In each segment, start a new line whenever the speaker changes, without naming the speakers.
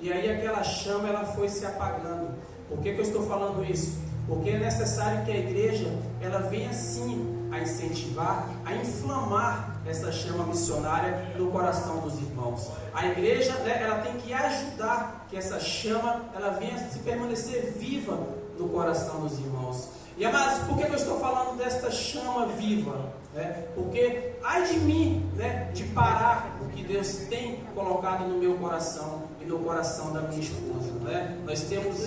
e aí aquela chama ela foi se apagando. Por que eu estou falando isso? Porque é necessário que a igreja ela venha sim a incentivar, a inflamar essa chama missionária no coração dos irmãos. A igreja, né, ela tem que ajudar que essa chama ela venha se permanecer viva no coração dos irmãos. E amados, por que eu estou falando desta chama viva? Porque ai de mim, né, de parar o que Deus tem colocado no meu coração e no coração da minha esposa. Nós temos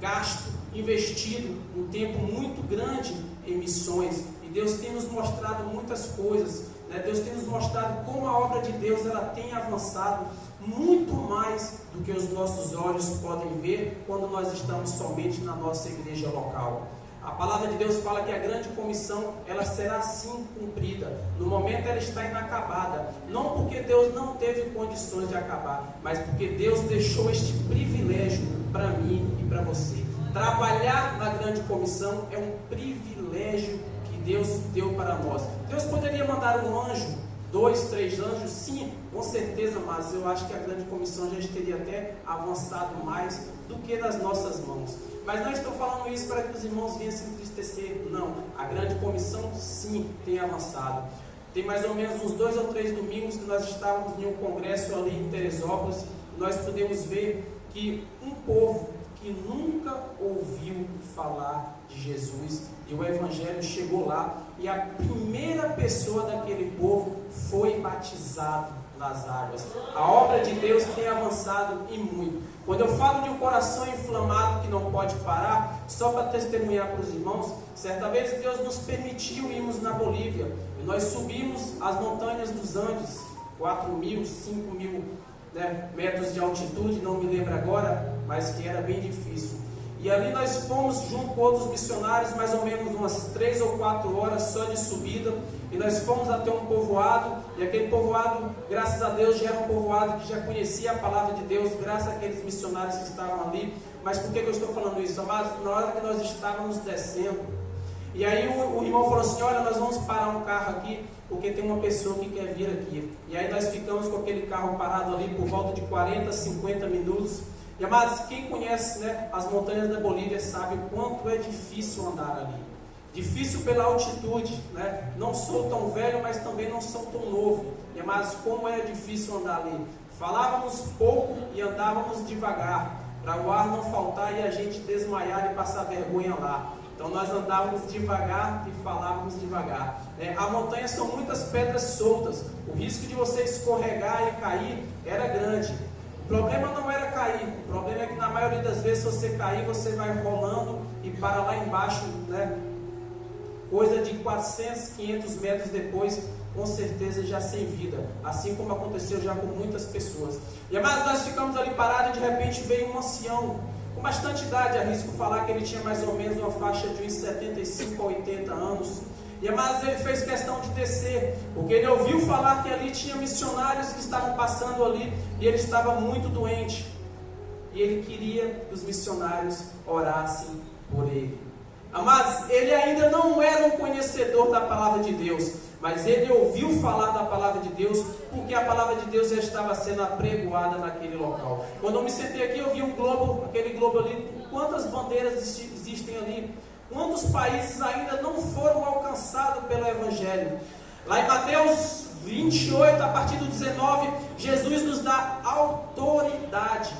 gasto, investido um tempo muito grande em missões, e Deus tem nos mostrado muitas coisas, Deus tem nos mostrado como a obra de Deus ela tem avançado muito mais do que os nossos olhos podem ver quando nós estamos somente na nossa igreja local. A palavra de Deus fala que a grande comissão ela será sim cumprida. No momento ela está inacabada, não porque Deus não teve condições de acabar, mas porque Deus deixou este privilégio para mim e para você. Trabalhar na grande comissão é um privilégio que Deus deu para nós. Deus poderia mandar um anjo, 2, 3 anjos, sim, com certeza, mas eu acho que a grande comissão já teria até avançado mais do que nas nossas mãos. Mas não estou falando isso para que os irmãos venham se entristecer, não. A grande comissão sim tem avançado. Tem mais ou menos uns 2 ou 3 domingos que nós estávamos em um congresso ali em Teresópolis, e nós podemos ver que um povo que nunca ouviu falar de Jesus, e o Evangelho chegou lá, e a primeira pessoa daquele povo foi batizado nas águas. A obra de Deus tem avançado e muito. Quando eu falo de um coração inflamado que não pode parar, só para testemunhar para os irmãos, certa vez Deus nos permitiu irmos na Bolívia, e nós subimos as montanhas dos Andes, 4.000, 5.000 metros de altitude, não me lembro agora, mas que era bem difícil. E ali nós fomos junto com outros missionários, mais ou menos umas 3 ou 4 horas só de subida, e nós fomos até um povoado, e aquele povoado, graças a Deus, já era um povoado que já conhecia a palavra de Deus, graças àqueles missionários que estavam ali. Mas por que eu estou falando isso? Mas na hora que nós estávamos descendo, e aí o irmão falou assim: olha, nós vamos parar um carro aqui, porque tem uma pessoa que quer vir aqui. E aí nós ficamos com aquele carro parado ali por volta de 40, 50 minutos. E amados, quem conhece as montanhas da Bolívia sabe o quanto é difícil andar ali. Difícil pela altitude, Não sou tão velho, mas também não sou tão novo. E amados, como é difícil andar ali. Falávamos pouco e andávamos devagar, para o ar não faltar e a gente desmaiar e passar vergonha lá. Então nós andávamos devagar e falávamos devagar. A montanha são muitas pedras soltas. O risco de você escorregar e cair era grande. O problema não era cair. O problema é que na maioria das vezes, se você cair, você vai rolando e para lá embaixo, coisa de 400, 500 metros depois, com certeza já sem vida. Assim como aconteceu já com muitas pessoas. E mas nós ficamos ali parados e de repente veio um ancião com bastante idade, arrisco falar que ele tinha mais ou menos uma faixa de uns 75 a 80 anos. E mas ele fez questão de descer, porque ele ouviu falar que ali tinha missionários que estavam passando ali, e ele estava muito doente. E ele queria que os missionários orassem por ele. Mas ele ainda não era um conhecedor da palavra de Deus, mas ele ouviu falar da palavra de Deus, porque a palavra de Deus já estava sendo apregoada naquele local. Quando eu me sentei aqui, eu vi um globo, aquele globo ali, quantas bandeiras existem ali, quantos países ainda não foram alcançados pelo Evangelho. Lá em Mateus 28, a partir do 19, Jesus nos dá autoridade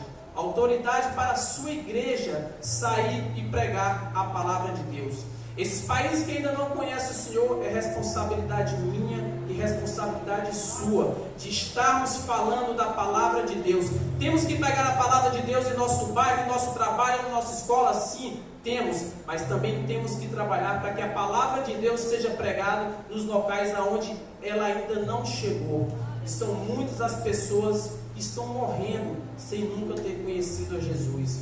para a sua igreja sair e pregar a palavra de Deus. Esses países que ainda não conhecem o Senhor, é responsabilidade minha e responsabilidade sua, de estarmos falando da palavra de Deus. Temos que pegar a palavra de Deus em nosso bairro, em nosso trabalho, em nossa escola, sim, temos, mas também temos que trabalhar para que a palavra de Deus seja pregada nos locais aonde ela ainda não chegou. E são muitas as pessoas que estão morrendo sem nunca ter conhecido a Jesus.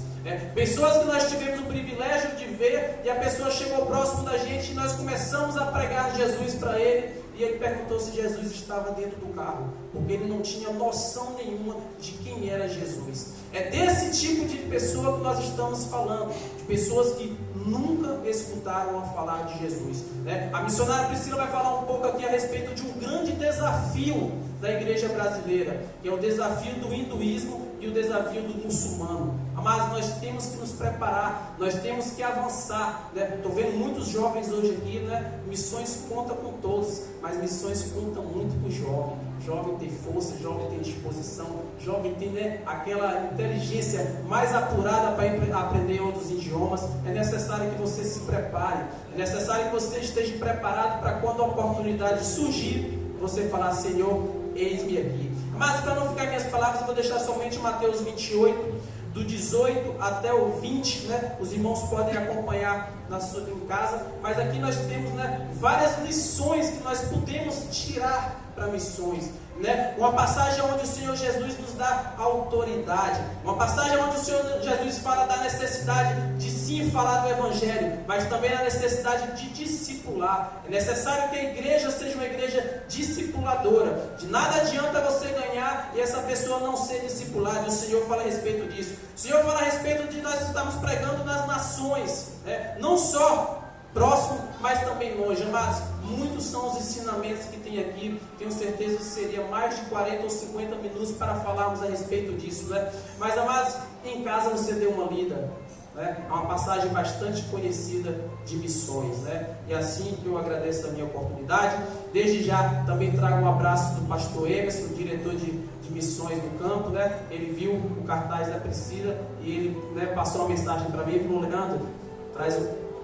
Pessoas que nós tivemos o privilégio de ver, e a pessoa chegou próximo da gente e nós começamos a pregar Jesus para ele, e ele perguntou se Jesus estava dentro do carro, porque ele não tinha noção nenhuma de quem era Jesus. É desse tipo de pessoa que nós estamos falando, de pessoas que nunca escutaram a falar de Jesus. A missionária Priscila vai falar um pouco aqui a respeito de um grande desafio da igreja brasileira, que é o desafio do hinduísmo e o desafio do muçulmano. Mas nós temos que nos preparar, nós temos que avançar, né? Estou vendo muitos jovens hoje aqui, né? Missões contam com todos, mas missões contam muito com o jovem. Jovem tem força, jovem tem disposição, jovem tem, né, aquela inteligência mais apurada para aprender outros idiomas. É necessário que você se prepare, é necessário que você esteja preparado para quando a oportunidade surgir, você falar: Senhor, eis-me aqui. Mas para não ficar minhas palavras, eu vou deixar somente Mateus 28, do 18 até o 20, né? Os irmãos podem acompanhar em casa, mas aqui nós temos, né, várias lições que nós podemos tirar para missões, né? Uma passagem onde o Senhor Jesus nos dá autoridade, uma passagem onde o Senhor Jesus fala da necessidade de sim falar do Evangelho, mas também da necessidade de discipular. É necessário que a igreja seja uma igreja discipuladora. De nada adianta você ganhar e essa pessoa não ser discipulada. O Senhor fala a respeito disso. O Senhor fala a respeito de nós estarmos pregando nas nações, né? Não só próximo, mas também longe. Mas muitos são os ensinamentos que tem aqui. Tenho certeza que seria mais de 40 ou 50 minutos para falarmos a respeito disso, né? Mas, amados, em casa você deu uma lida, né? É uma passagem bastante conhecida de missões, né? E assim eu agradeço a minha oportunidade. Desde já também trago um abraço do pastor Emerson, diretor de missões no campo, né? Ele viu o cartaz da Priscila e ele, né, passou uma mensagem para mim e falou: Leandro,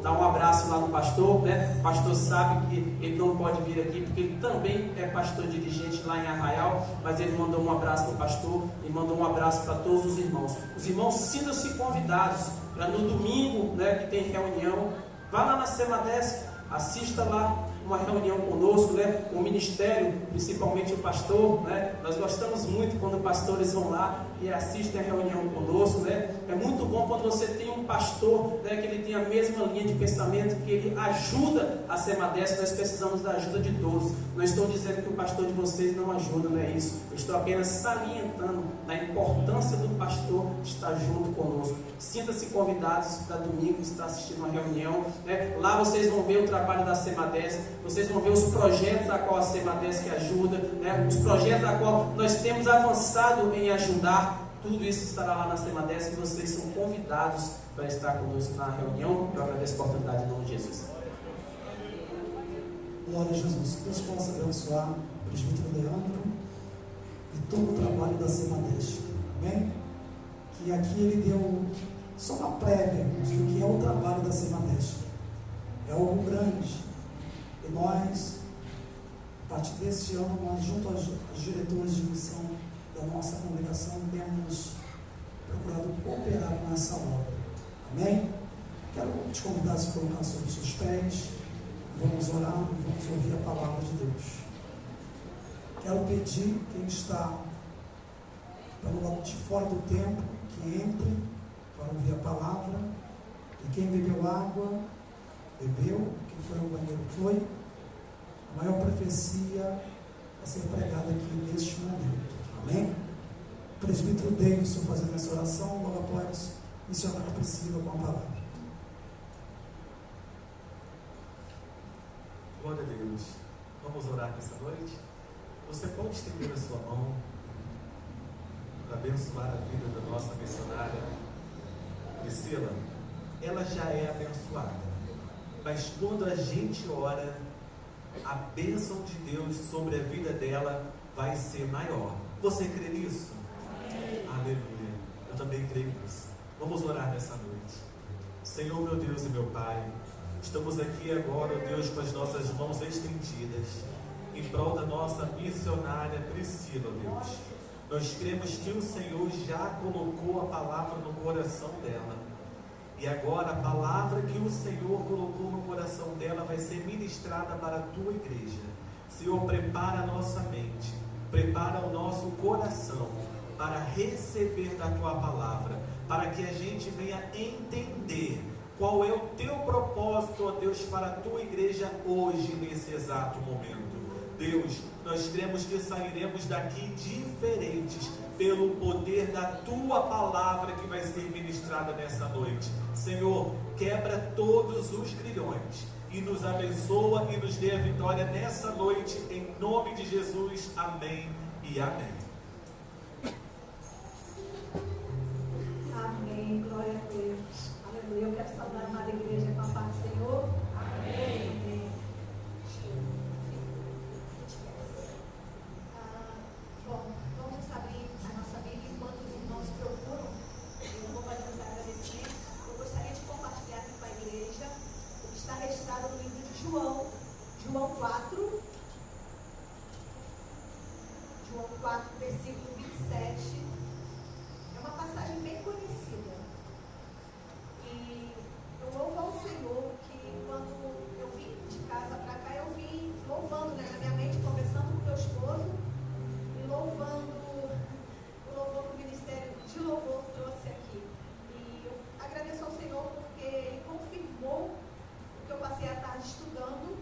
dá um abraço lá no pastor, né? O pastor sabe que ele não pode vir aqui porque ele também é pastor dirigente lá em Arraial, mas ele mandou um abraço para o pastor e mandou um abraço para todos os irmãos. Os irmãos, sintam-se convidados para no domingo, né, que tem reunião, vá lá na Semadesc, assista lá uma reunião conosco, né? O ministério, principalmente o pastor, né? Nós gostamos muito quando pastores vão lá e assistem a reunião conosco, né? É muito bom quando você tem um pastor, né, que ele tem a mesma linha de pensamento, que ele ajuda a Semadesc. Nós precisamos da ajuda de todos. Não estou dizendo que o pastor de vocês não ajuda, não é isso. Eu estou apenas salientando a importância do pastor estar junto conosco. Sinta-se convidados para domingo estar assistindo uma reunião, né? Lá vocês vão ver o trabalho da Semadesc, vocês vão ver os projetos a qual a Semadesc ajuda, né? Os projetos a qual nós temos avançado em ajudar. Tudo isso estará lá na Semadesc e vocês são convidados para estar conosco na reunião. Eu agradeço a oportunidade em nome de Jesus.
Glória a Jesus. Que Deus possa abençoar o presbítero Leandro e todo o trabalho da Semadesc. Amém? Que aqui ele deu só uma prévia do que é o trabalho da Semadesc. É algo grande. E nós, a partir desse ano, nós, junto aos diretores de missão da nossa congregação, temos procurado cooperar nessa obra. Amém? Quero te convidar a se colocar sobre os seus pés. Vamos orar e vamos ouvir a palavra de Deus. Quero pedir quem está pelo lado de fora do templo que entre para ouvir a palavra. E quem bebeu água, bebeu. Quem foi ao banheiro, foi. A maior profecia a ser pregada aqui neste momento. Amém? O presbítero Davidson fazendo essa oração, logo após missionária Priscila com a palavra.
Glória a Deus. Vamos orar nessa noite? Você pode estender a sua mão para abençoar a vida da nossa missionária Priscila? Ela já é abençoada, mas quando a gente ora, a bênção de Deus sobre a vida dela vai ser maior. Você crê nisso? Amém. Aleluia. Eu também creio nisso. Vamos orar nessa noite. Senhor, meu Deus e meu Pai, estamos aqui agora, ó Deus, com as nossas mãos estendidas em prol da nossa missionária Priscila, ó Deus. Nós cremos que o Senhor já colocou a palavra no coração dela. E agora a palavra que o Senhor colocou no coração dela vai ser ministrada para a tua igreja. Senhor, prepara a nossa mente, prepara o nosso coração para receber da tua palavra, para que a gente venha entender qual é o teu propósito, ó Deus, para a tua igreja hoje, nesse exato momento. Deus, nós cremos que sairemos daqui diferentes pelo poder da tua palavra que vai ser ministrada nessa noite. Senhor, quebra todos os grilhões e nos abençoa e nos dê a vitória nessa noite, em nome de Jesus. Amém e amém.
saudar a amada igreja com a paz do Senhor. Amém. Bom, vamos abrir a nossa Bíblia enquanto os irmãos procuram. Eu vou fazer os agradecimentos. Eu gostaria de compartilhar aqui com a igreja o que está registrado no livro de João 4. João 4, versículo 27. É uma passagem bem conhecida. E eu louvo ao Senhor que quando eu vim de casa para cá, eu vim louvando, né, na minha mente, conversando com meu esposo e louvando o louvor que o Ministério de Louvor trouxe aqui. E eu agradeço ao Senhor porque Ele confirmou o que eu passei a tarde estudando.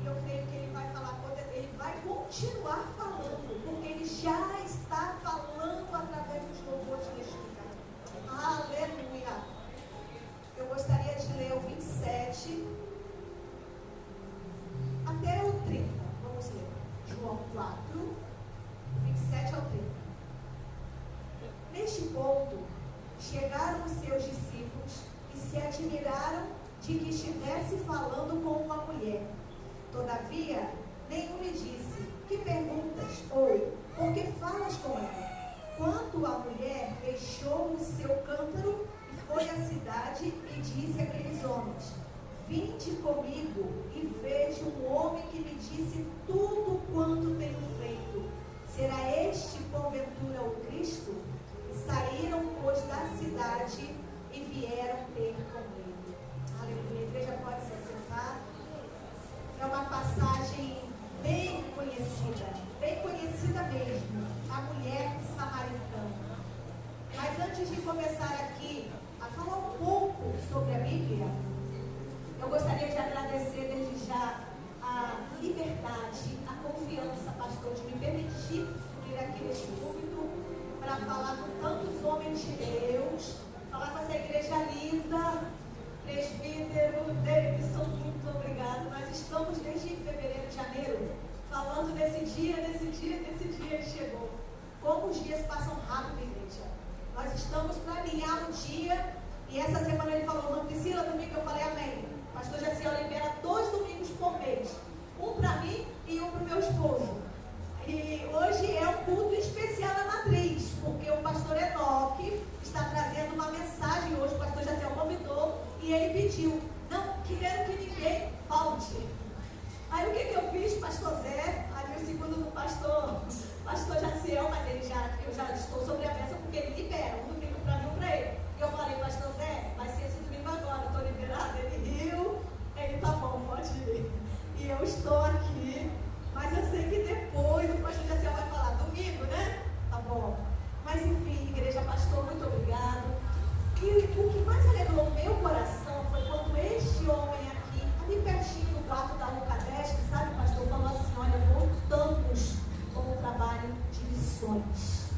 E eu creio que Ele vai falar, Ele vai continuar falando, porque Ele já está falando através dos louvores neste lugar. Aleluia! Eu gostaria de ler o 27 até o 30. Vamos ler. João 4, 27 ao 30. Neste ponto, chegaram os seus discípulos e se admiraram de que estivesse falando com uma mulher. Todavia, nenhum lhe disse: que perguntas? Ou, por que falas com ela? Quanto a mulher deixou o seu cântaro e foi à cidade e disse àqueles homens: vinde comigo e veja um homem que me disse tudo quanto tenho feito. Será este, porventura, o Cristo? E saíram, pois, da cidade e vieram ter com ele. Aleluia. A igreja pode se assentar. É uma passagem bem conhecida mesmo, a mulher samaritana. Mas antes de começar aqui a falar um pouco sobre a Bíblia, eu gostaria de agradecer desde já a liberdade, a confiança, pastor, de me permitir subir aqui neste púlpito para falar com tantos homens de Deus, falar com essa igreja linda. Presbítero Davidson, muito obrigado. Nós estamos desde fevereiro, janeiro, falando desse dia ele chegou. Como os dias passam rápido, igreja. Nós estamos para alinhar o dia. E essa semana ele falou, não, Priscila, domingo, eu falei amém. Pastor Jaciel libera 2 domingos por mês. Um para mim e um para o meu esposo. E hoje é um culto especial na matriz, porque o pastor Enoque está trazendo uma mensagem hoje. O pastor Jaciel convidou e ele pediu: não quero que ninguém falte. Aí o que eu fiz? Pastor Zé, ali o segundo do pastor Jaciel, mas eu já estou sobre a mesa porque ele libera um domingo para mim e para ele. E eu falei: pastor Zé, vai ser esse domingo agora, estou liberado. Ele riu, ele tá bom, pode ir. E eu estou aqui. Mas eu sei que depois o pastor Jaciel vai falar domingo, né? Tá bom. Mas enfim, igreja, pastor, muito obrigado. E o que mais alegrou o meu coração foi quando este homem aqui, ali pertinho do quarto da Rua Cadestre, sabe, pastor, falou assim: olha, voltamos com o trabalho de missões.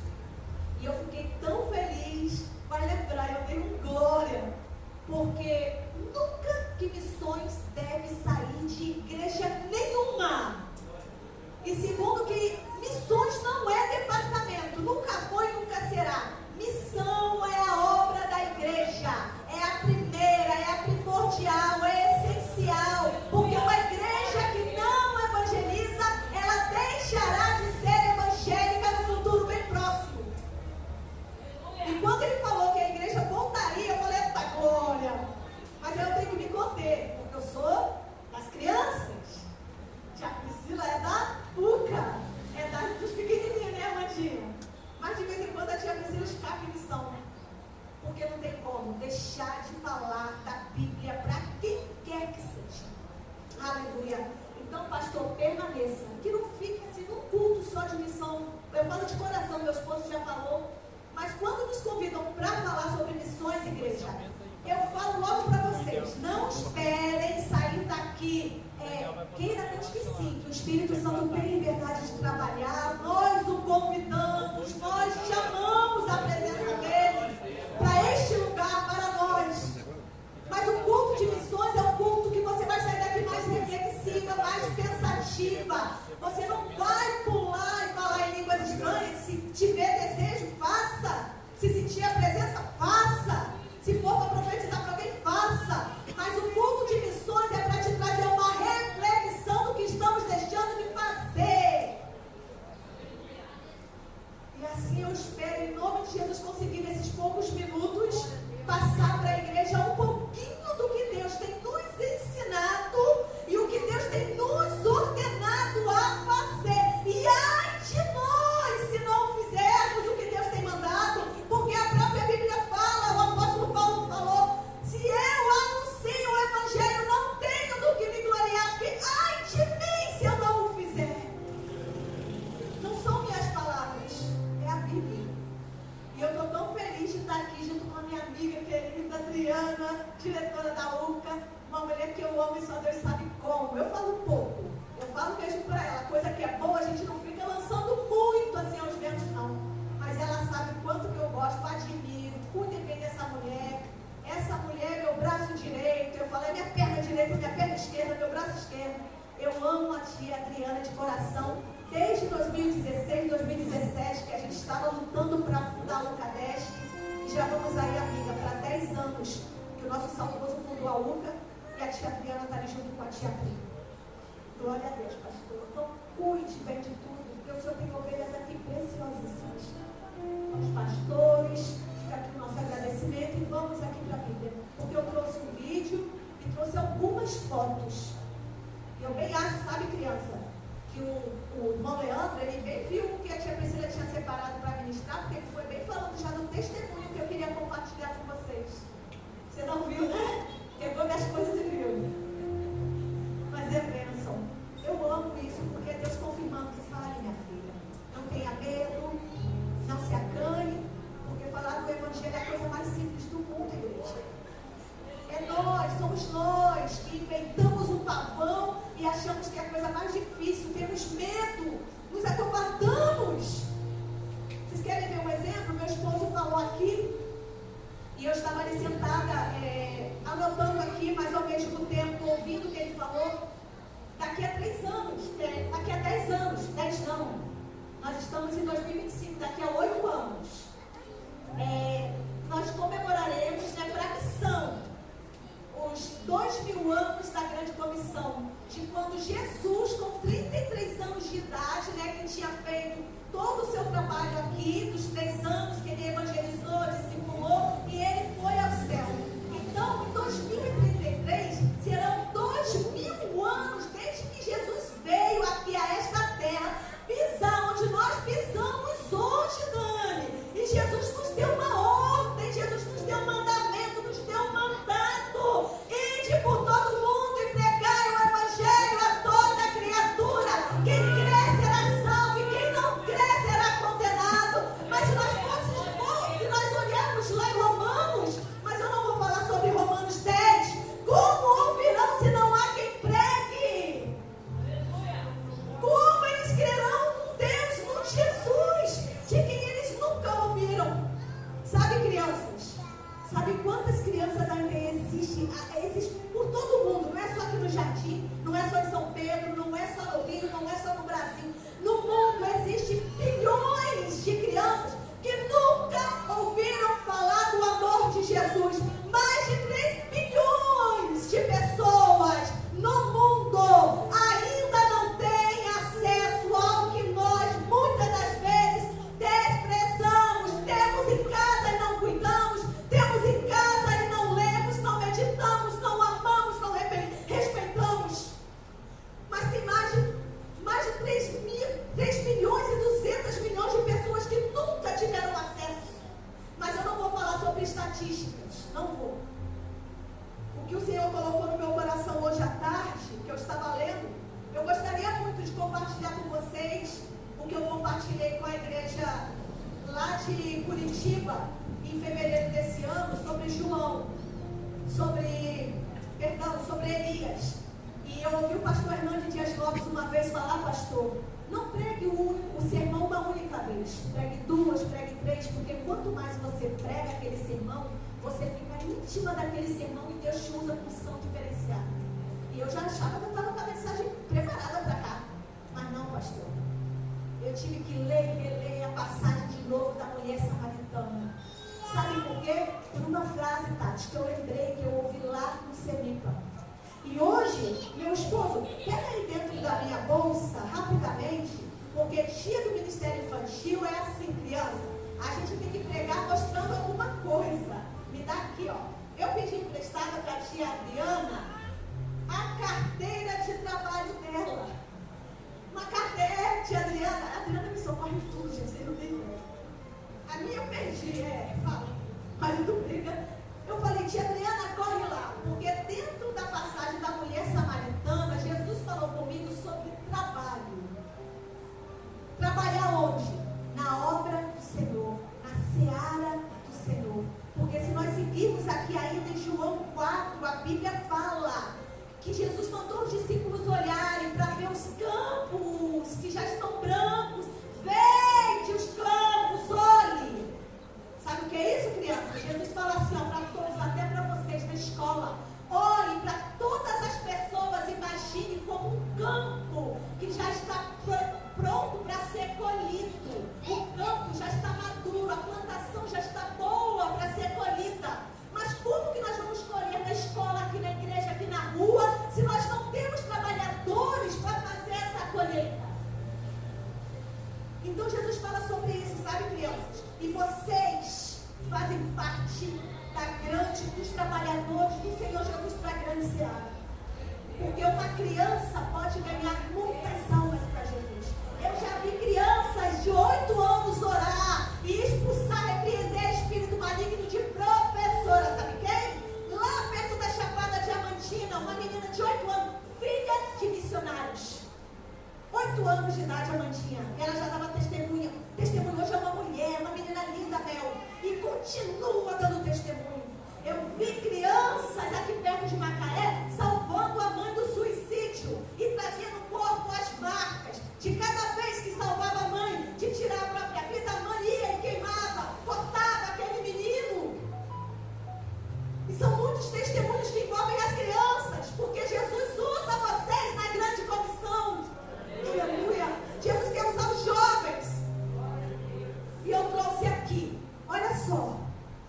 E eu fiquei tão feliz, vai lembrar, eu dei um glória, porque nunca que missões deve sair de igreja nenhuma. E segundo, que missões não é departamento, nunca foi e nunca será. Missão é a obra da igreja, é a primeira, é a primordial, é essencial, porque uma igreja que não evangeliza, ela deixará de ser evangélica no futuro bem próximo. E quando ele falou que a igreja voltaria, eu falei: eita glória! Mas eu tenho que me conter, porque eu sou das crianças. Tia Priscila é da PUCA, é dos pequenininhos, né, Amandinha? Mas de vez em quando a tia Priscila escapa em missão, porque não tem como deixar de falar da Bíblia para quem quer que seja. Aleluia. Então, pastor, permaneça, que não fique assim num culto só de missão. Eu falo de coração, meu esposo já falou, mas quando nos convidam para falar sobre missões, igreja, eu falo logo para vocês: não esperem sair daqui queira Deus que sim, que o Espírito Santo tem liberdade de trabalhar. Nós o convidamos, nós chamamos a presença dele para este lugar, para nós. Mas o culto de missões é um culto que você vai sair daqui mais reflexiva, mais pensativa. Você não vai pular e falar em línguas estranhas. Se tiver desejo, faça. Se sentir a presença, faça. Se for para profetizar para alguém, faça. diretora da UCA, uma mulher que eu amo e só Deus sabe como. Eu falo pouco, eu falo mesmo para ela, coisa que é boa, a gente não fica lançando muito assim aos ventos não, mas ela sabe o quanto que eu gosto, admiro, cuide bem dessa mulher. Essa mulher é meu braço direito, eu falo, é minha perna direita, minha perna esquerda, meu braço esquerdo. Eu amo a tia Adriana de coração, desde 2016, 2017, que a gente estava lutando para fundar o UCADESC, e já vamos aí, amiga, para 10 anos que o nosso saudoso fundou a UCA, e a tia Adriana está ali junto com a tia Pri. Glória a Deus, pastor. Então, cuide bem de tudo, porque o Senhor tem ovelhas aqui preciosíssimas. Aos pastores, fica aqui o nosso agradecimento, e vamos aqui para a Bíblia, porque eu trouxe um vídeo e trouxe algumas fotos. Eu bem acho, sabe, criança, que o irmão Leandro, ele bem viu que a tia Priscila tinha separado para ministrar, porque ele foi bem falando já do testemunho que eu queria compartilhar com vocês. Você não viu, né? Pegou minhas coisas e viu. Mas é bênção. Eu amo isso, porque é Deus confirmando que fale, minha filha. Não tenha medo, não se acanhe, porque falar do Evangelho é a coisa mais simples do mundo, igreja. É nós, somos nós que inventamos um pavão e achamos que é a coisa mais difícil, temos medo, nos acovardamos. Vocês querem ver um exemplo? Meu esposo falou aqui, e eu estava ali sentada, anotando aqui, mas ao mesmo tempo ouvindo o que ele falou. Daqui a 3 anos, daqui a 10 anos, 10 não, nós estamos em 2025, daqui a 8 anos, nós comemoraremos, né, para a missão, os 2000 anos da grande comissão, de quando Jesus, com 33 anos de idade, né, que tinha feito todo o seu trabalho aqui, dos 3 anos que ele evangelizou, discipulou, e ele foi ao céu. Então, em 2033, serão 2000 anos desde que Jesus veio aqui a esta terra, pisar onde nós pisamos hoje, Dani. E Jesus nos deu uma ordem, Jesus nos deu um mandamento, nos deu um mandato. Ide por todo mundo e pregai o Evangelho a toda criatura. Quem crê será salvo e quem não crê será condenado. Mas se nós olharmos lá em Romanos, mas eu não vou falar sobre Romanos 10, como ouvirão se não há quem pregue? Como eles crerão num Deus, num Jesus, de quem eles nunca ouviram? Sabe, crianças? Sabe quantas crianças ainda existem por todo mundo? Não é só aqui no Jardim, não é só em São Pedro, não é só no Rio, não é só no Brasil. No mundo existem bilhões de crianças que nunca ouviram falar do amor de Jesus. Mais de 3 bilhões de pessoas no mundo ainda não têm acesso ao que nós muitas das vezes desprezamos. Temos em casa e não cuidamos, temos em casa e não lemos, não meditamos, não amamos, não respeitamos. Mas tem mais de 3 milhões e 200 milhões de pessoas que nunca tiveram acesso. Mas eu não vou falar sobre estatísticas, não vou. O que o Senhor colocou no meu coração hoje à tarde, que eu estava lendo, eu gostaria muito de compartilhar com vocês o que eu compartilhei com a igreja lá de Curitiba, em fevereiro desse ano, sobre João, sobre Elias. E eu ouvi o pastor Hernando Dias Lopes uma vez falar, pastor, não pregue o sermão uma única vez, pregue 2, pregue 3, porque quanto mais você prega aquele sermão, você fica íntima daquele sermão e Deus te usa com unção diferenciada. E eu já achava que eu estava com a mensagem preparada para cá, mas não, pastor. Eu tive que ler e reler a passagem de novo da mulher samaritana. Sabe por quê? Por uma frase, Tati, que eu lembrei, que eu ouvi lá no Semipa. E hoje, meu esposo, pega aí dentro da minha bolsa, rapidamente, porque dia do Ministério Infantil é assim, criança, a gente tem que pregar mostrando alguma coisa. Me dá aqui, ó. Eu pedi emprestada para a tia Adriana a carteira de trabalho dela. Uma carteira, tia Adriana. A Adriana me socorre em tudo, gente, vocês não têm ideia. A minha eu perdi, fala. Marido briga. Eu falei, tia Adriana, corre lá, porque dentro da passagem da mulher samaritana, Jesus falou comigo sobre trabalho. Trabalhar onde? Na obra do Senhor, na seara do Senhor. Porque se nós seguirmos vimos aqui ainda em João 4, a Bíblia fala que Jesus mandou os discípulos olharem para ver os campos que já estão brancos. Veja os campos, olhe. Sabe o que é isso, crianças? Jesus fala assim, ó, para todos, até para vocês na escola. Olhe para todas as pessoas, imagine como um campo que já está pronto para ser colhido. O campo já está maduro, a plantação já está boa para ser colhida. Mas como que nós vamos colher na escola, aqui na igreja, aqui na rua, se nós não temos trabalhadores para fazer essa colheita? Então Jesus fala sobre isso, sabe, crianças? E vocês fazem parte dos trabalhadores do Senhor Jesus para a grande seara. Porque uma criança pode ganhar muitas almas para Jesus. Eu já vi crianças de 8 anos orar e expulsar, repreender espírito maligno de professora, sabe quem? Lá perto da Chapada Diamantina, uma menina de 8 anos, filha de missionários. 8 anos de idade, a Mandinha. Ela já dava testemunha. Testemunho hoje é uma mulher, uma menina linda, Bel. E continua dando testemunho. Eu vi crianças aqui perto de Macaé salvando a mãe do suicídio e trazia no corpo as marcas de cada vez que salvava a mãe de tirar a própria vida, a mãe ia e queimava, cortava aquele menino. E são muitos testemunhos que envolvem as crianças, porque Jesus usa vocês na grande comissão. Aleluia. Jesus quer usar os jovens. E eu trouxe aqui, olha só,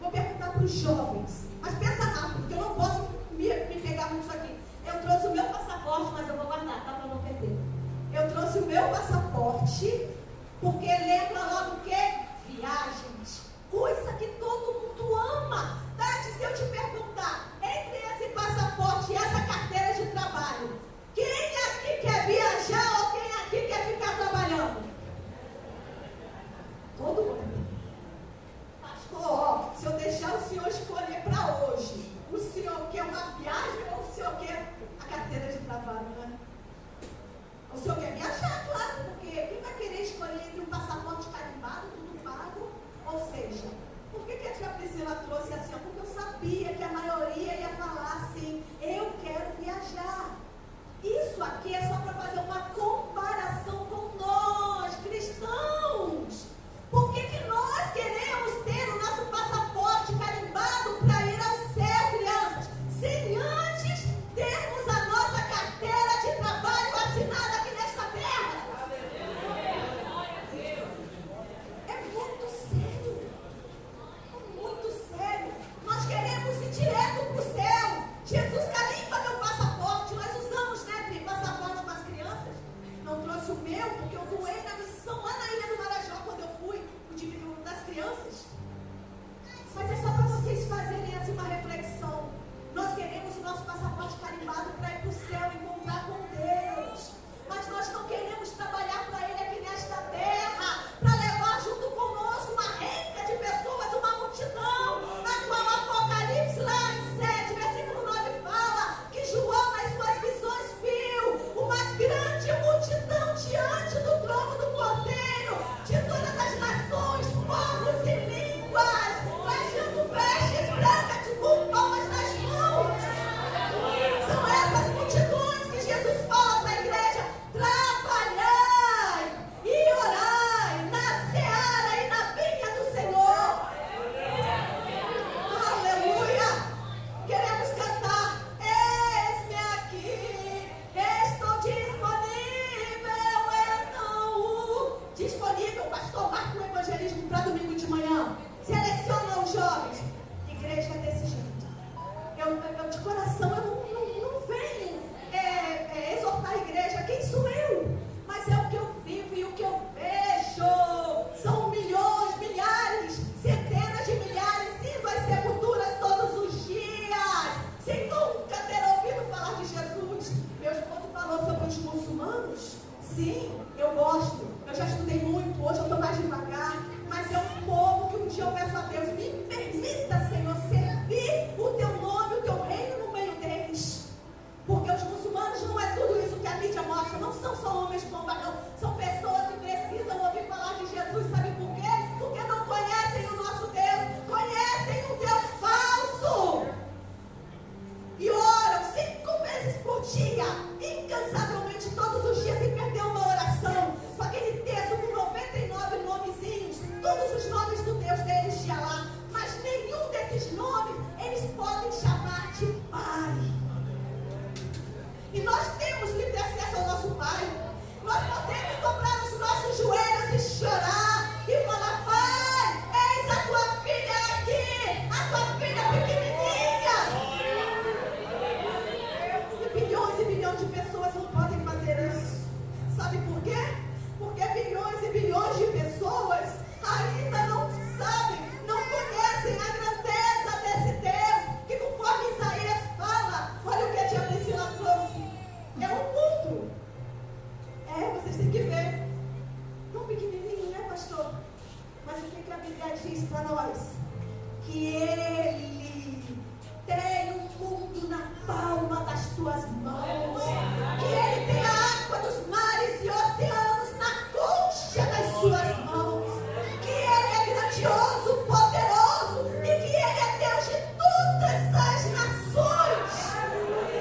vou perguntar para os jovens, mas pensa rápido, porque eu não posso me pegar muito isso aqui. Eu trouxe o meu passaporte, mas eu vou guardar, tá? Para não perder. Eu trouxe o meu passaporte, porque lembra logo o quê? Viagens. Coisa que todo mundo ama. Tati, se eu te perguntar, entre esse passaporte e essa carteira de trabalho, quem aqui quer viajar ou quem aqui quer ficar trabalhando? Todo mundo. Pastor, se eu deixar o senhor escolher para hoje, o senhor quer uma viagem ou o senhor quer a carteira de trabalho, né? O senhor quer viajar, claro, porque quem vai querer escolher entre um passaporte carimbado, tudo pago? Ou seja, por que a tia Priscila trouxe assim? Porque eu sabia que a maioria ia falar assim, eu quero viajar. Isso aqui é só para fazer uma comparação com nós, cristãos. Por que nós queremos ter o nosso passaporte carimbado para ir ao céu, crianças, sem antes termos a nossa carteira de trabalho assinada aqui nesta terra? É muito sério. É muito sério. Nós nós podemos dobrar os nossos joelhos e chorar e falar: Pai, eis a tua filha aqui, a tua filha pequenininha. E bilhões de pessoas não podem fazer isso. Sabe por quê? Porque bilhões e bilhões de pessoas ainda não sabem, não conhecem a grandeza desse Deus, que conforme Isaías fala, olha o que a tia Priscila trouxe, é um mundo. Vocês têm que ver, tão pequenininho, né, pastor? Mas o que a Bíblia diz para nós? Que Ele tem um mundo na palma das tuas mãos, que Ele tem a água dos mares e oceanos na concha das suas mãos, que Ele é grandioso, poderoso e que Ele é Deus de todas as nações.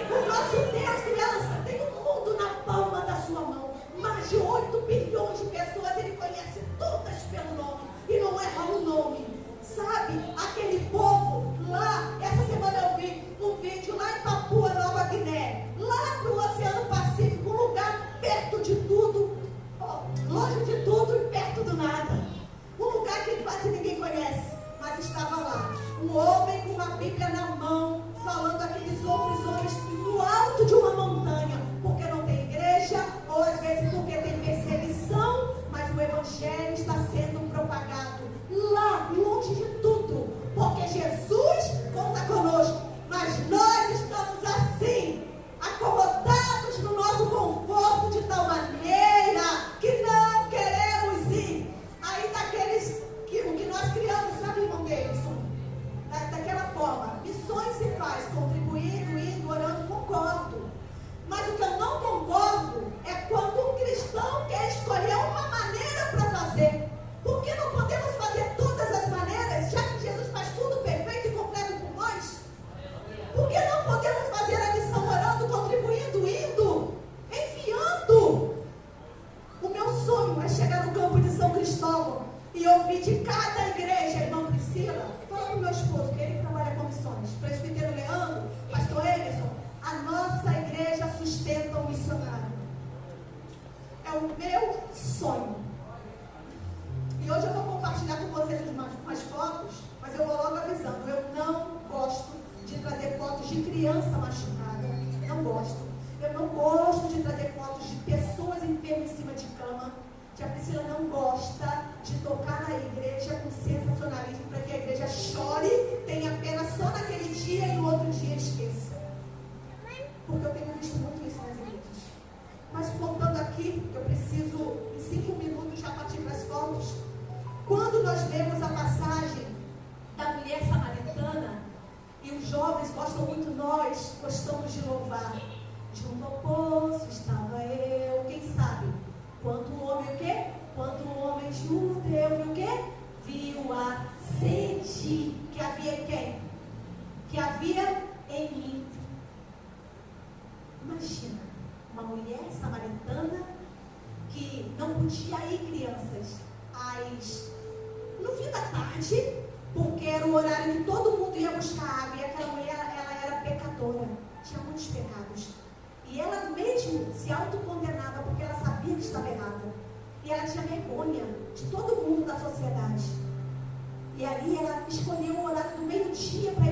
O nosso Deus, criança, tem um mundo na palma da sua mão. Mais de 8 bilhões de pessoas, Ele conhece todas pelo nome e não erra um nome. Sabe, aquele povo lá, essa semana eu vi um vídeo lá em Papua Nova Guiné, lá pro Oceano Pacífico, um lugar perto de tudo, longe de tudo e perto do nada. Um lugar que quase ninguém conhece, mas estava lá um homem com uma Bíblia na mão, falando aqueles outros homens no alto de uma montanha, porque não tem igreja, ou às vezes porque tem perseguição, mas o Evangelho está sendo propagado lá, longe de tudo, porque Jesus conta conosco, mas nós estamos assim, acomodados no nosso conforto de tal maneira que não queremos ir. Aí daqueles que o que nós criamos, sabe, irmão Davidson? Daquela forma, missões se faz contribuindo, indo, orando, concordo. Mas o que eu não concordo é quando um cristão quer escolher uma maneira para fazer. Por que não podemos fazer todas as maneiras, já que Jesus faz tudo perfeito e completo por nós? Por que não podemos fazer a missão orando, contribuindo, indo, enviando? O meu sonho é chegar no campo de São Cristóvão e ouvir de cada igreja, irmão Priscila, fala para o meu esposo, que ele trabalha com missões, presbítero Leandro, pastor Emerson, a nossa igreja sustenta o missionário. É o meu sonho. E hoje eu vou compartilhar com vocês umas fotos, mas eu vou logo avisando, eu não gosto de trazer fotos de criança machucada, não gosto. Eu não gosto de trazer fotos de pessoas enfermas em cima de cama. Tia Priscila não gosta de tocar na igreja com sensacionalismo para que a igreja chore, tenha pena só naquele dia e no outro dia esqueça. Porque eu tenho visto muito isso nas igrejas. Mas voltando aqui, eu preciso em 5 minutos já partir para as fotos. Quando nós lemos a passagem da mulher samaritana, e os jovens gostam muito, nós gostamos de louvar. Junto ao poço estava eu, quem sabe? Quando o homem o quê? Quando o homem judeu viu o quê? Viu a sede que havia em quem? Que havia em mim. Imagina, uma mulher samaritana que não podia ir, crianças, no fim da tarde, porque era o horário que todo mundo ia buscar água, e aquela mulher, ela era pecadora, tinha muitos pecados, e ela mesmo se autocondenava, porque ela sabia que estava errada, e ela tinha vergonha de todo mundo da sociedade, e ali ela escolheu o horário do meio-dia para